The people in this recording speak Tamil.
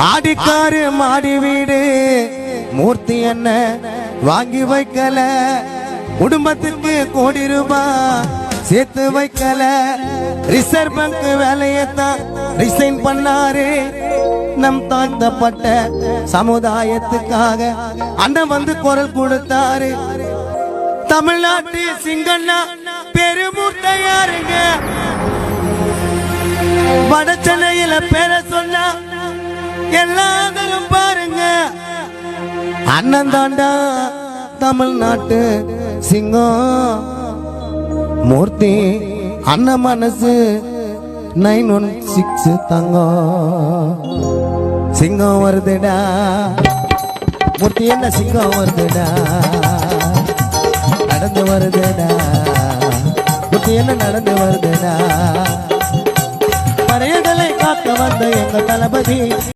ஆடிக்காரு மாடி வீடு மூர்த்தி என்ன வாங்கி வைக்கல, குடும்பத்துக்கு கோடி ரூபாய் சேர்த்து வைக்கல, ரிசர்வ் பேங்க் வேலையத்தான் ரிசைன் பண்ணாரு. நம் தாழ்த்தப்பட்ட சமுதாயத்துக்காக அண்ணன் வந்து குரல் கொடுத்தாரு. தமிழ்நாட்டு சிங்கண்ணா பெருமூட்டையாருங்க, வட சென்னையில பேர சொன்னா எல்லாரும் பாருங்க. அண்ணன் தாண்டா தமிழ்நாட்டு சிங்கம் மூர்த்தி, அண்ணன் மனசு 916 தங்கம். சிங்கம் வருதுடா மூர்த்தி, என்ன சிங்கம் வருதுடா, நடந்து வருதுடா மூர்த்தி, என்ன நடந்து வருதுடா. பறையகளை காக்க வந்த எங்க தளபதி